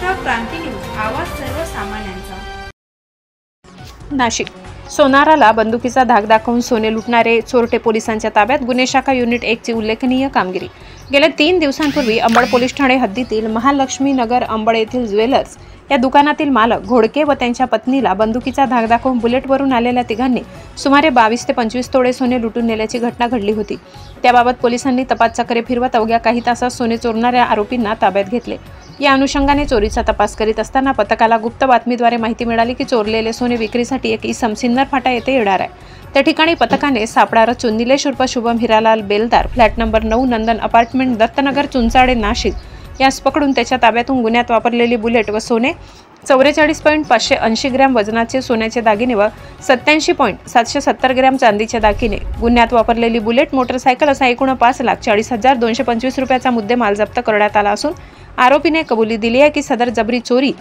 महाराष्ट्र क्रांती news, आवाज सर्वसामान्यांचा। नाशिक सोनाराला बंदुकीचा धाक दाखवून सोने लुटणारे चोरटे पोलिसांच्या ताब्यात। गुन्हे शाखा युनिट 1 ची उल्लेखनीय कामगिरी। गेल्या 3 दिवसांपूर्वी अंबड पोलीस ठाणे हद्दीतील महालक्ष्मी नगर अंबड येथील ज्वेलर्स या दुकानातील मालक घोडके व त्यांच्या पत्नीला बंदुकीचा धाक दाखवून बुलेटवरून आलेल्या तिघांनी सुमारे 22 ते 25 तोळे सोने लुटून नेल्याची घटना घडली होती। त्याबाबत पोलिसांनी तपास चक्रे फिरवत अवघ्या काही तासात सोने चोरणाऱ्या आरोपींना ताब्यात घेतले। या अनुषंगाने चोरीचा तपास करीत असताना पथकाला गुप्त बातमीद्वारे माहिती मिळाली की चोरलेले सोने विक्रीसाठी एक इसम सिन्नर फाटा येथे येणार आहे। त्या ठिकाणी पथकाने सापळा रचून निलेश उर्फ Shubham Hiralal Beldar, flat number 9, Nandan apartment, Dattanagar, Chunchade, Nashik यास पकडून त्याच्या ताब्यातून गुन्ह्यात वापरलेली बुलेट व सोने 44.580 ग्रॅम वजनाचे सोन्याचे दागिने व 87.770 ग्रॅम चांदीचे दागिने, गुन्ह्यात वापरलेली बुलेट, मोटरसायकल असा एकूण 5,40,225 रुपयाचा मुद्देमाल जप्त करण्यात आला असून आरोपीने कबुली दिली आहे की सदर जबरी चोरी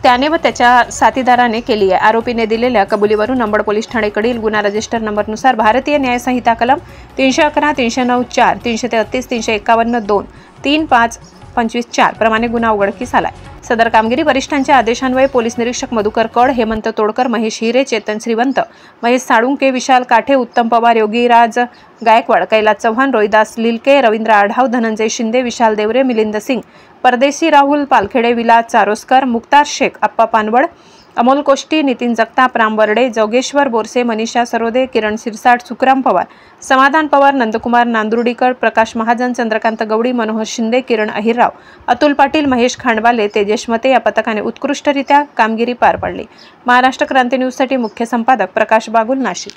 त्याने व त्याच्या साथीदाराने केली आहे। आरोपीने दिलेल्या कबुलीवरून अंबड पोलीस ठाणेकडील गुन्हा रजिस्टर नंबरनुसार भारतीय न्याय संहिता कलम 311, 309, 4, 333, 351, 2, 3, 5, 25, 4 प्रमाणे गुन्हा उघडकीस आलाय। सदर कामगिरी वरिष्ठांच्या आदेशान्वये पोलीस निरीक्षक मधुकर कड, हेमंत तोडकर, महेश हिरे, चेतन श्रीवंत, महेश साळुंके, विशाल काठे, उत्तम पवार, योगीराज गायकवाड, कैलास चव्हाण, रोहिदास लिलके, रवींद्र आढाव, धनंजय शिंदे, विशाल देवरे, मिलिंद सिंग, परदेशी राहुल पालखेडे, विलास चारोस्कर, मुक्तार शेख, अप्पा पानवड, अमोल कोष्टी, नितीन जगताप, राम बर्डे, जोगेश्वर बोरसे, मनीषा सरोदे, किरण शिरसाट, सुखराम पवार, समाधान पवार, नंदकुमार नांदुर्डीकर, प्रकाश महाजन, चंद्रकांत गवडी, मनोहर शिंदे, किरण अहिरराव, अतुल पाटील, महेश खांडवाले, तेजस मते या पथकाने उत्कृष्टरित्या कामगिरी पार पाडली। महाराष्ट्र क्रांती न्यूजसाठी मुख्य संपादक प्रकाश बागुल, नाशिक।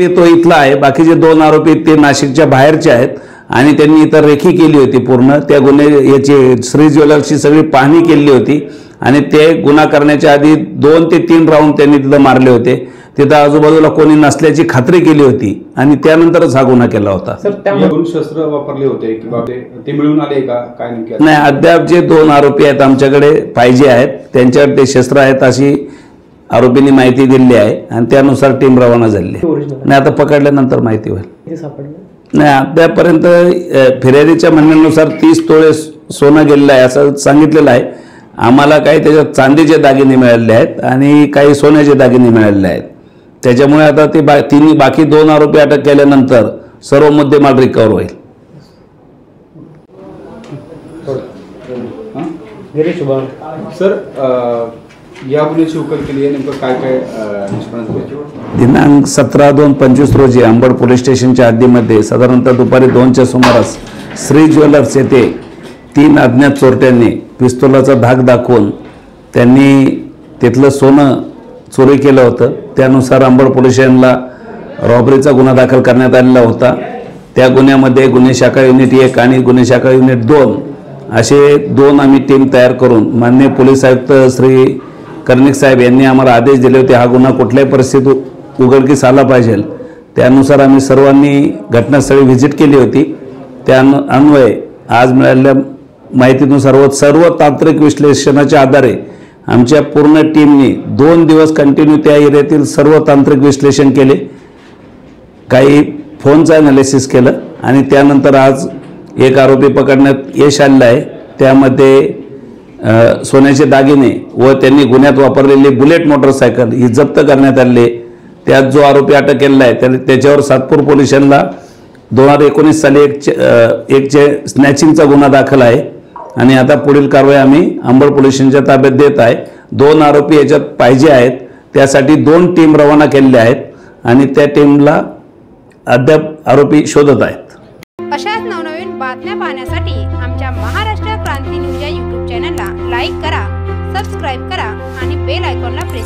तो इथला आहे, बाकीचे 2 आरोपी ते नाशिकच्या बाहेरचे आहेत आणि त्यांनी इतर रेखी केली होती। पूर्ण त्या गुन्हे याची श्री ज्वेलर्सची सगळी पाहणी केली होती आणि ते गुन्हा करण्याच्या आधी 2 ते 3 राऊंड त्यांनी तिथं मारले होते। तिथं आजूबाजूला कोणी नसल्याची खात्री केली होती आणि त्यानंतरच हा गुन्हा केला होता। सर, त्यामुळे शस्त्र वापरले होते किंवा ते मिळून आले का काय नेमके? नाही, अद्याप जे 2 आरोपी आहेत आमच्याकडे पाहिजे आहेत त्यांच्यावर ते शस्त्र आहेत अशी आरोपींनी माहिती दिली आहे आणि त्यानुसार टीम रवाना झाली नाही। आता पकडल्यानंतर माहिती होईल। नाही, अद्यापर्यंत फिर्यादीच्या म्हणण्यानुसार 30 तोळे सोनं गेलेलं आहे असं सांगितलेलं आहे। आम्हाला काही त्याच्यात चांदीचे दागिने मिळालेले आहेत आणि काही सोन्याचे दागिने मिळालेले आहेत। त्याच्यामुळे आता ते बाकी 2 आरोपी अटक केल्यानंतर सर्व मुद्देमाल रिकव्हर होईल। सर, या गुन्ह्याची उकल केली आहे, नेमकं काय काय निष्पन्न झालं? दिनांक 17/2/25 रोजी अंबड पोलीस स्टेशनच्या हद्दीमध्ये साधारणतः दुपारी 2च्या सुमारास श्री ज्वेलर्स येथे 3 अज्ञात चोरट्यांनी पिस्तुलाचा धाक दाखवून त्यांनी तिथलं सोनं चोरी केलं होतं। त्यानुसार अंबड पोलीस स्टेशनला रॉबरीचा गुन्हा दाखल करण्यात आलेला होता। त्या गुन्ह्यामध्ये गुन्हे शाखा युनिट 1 आणि गुन्हे शाखा युनिट 2 असे 2 आम्ही टीम तयार करून माननीय पोलीस आयुक्त श्री कर्णिक साहेब यांनी आम्हाला आदेश दिले होते हा गुन्हा कुठल्याही परिस्थितीत उघडकीस आला पाहिजे। त्यानुसार आम्ही सर्वांनी घटनास्थळी व्हिजिट केली होती। त्या अन्वये आज मिळालेल्या माहितीनुसार सर्व तांत्रिक विश्लेषणाच्या आधारे आमच्या पूर्ण टीमने 2 दिवस कंटिन्यू त्या एरियातील सर्व तांत्रिक विश्लेषण केले, काही फोनचं ॲनालिसिस केलं आणि त्यानंतर आज एक आरोपी पकडण्यात यश आलेलं आहे। त्यामध्ये सोन्याचे दागिने व त्यांनी गुन्ह्यात वापरलेली बुलेट मोटरसायकल ही जप्त करण्यात आली। त्यात जो आरोपी अटक केलेला आहे त्याच्यावर सातपूर पोलीस स्टेशनला 2019 साली एक स्नॅचिंगचा गुन्हा दाखल आहे आणि आता पुढील कारवाई आम्ही अंबड पोलीस स्टेशनच्या ताब्यात देत आहे। 2 आरोपी याच्यात पाहिजे आहेत, त्यासाठी 2 टीम रवाना केलेल्या आहेत आणि त्या टीमला अद्याप आरोपी शोधत आहेत। अशाच नवनवीन बातम्या पाहण्यासाठी आमच्या महाराष्ट्र क्रांती न्यूज या YouTube चॅनलला लाईक करा, सबस्क्राईब करा आणि बेल आयकॉनला प्रेस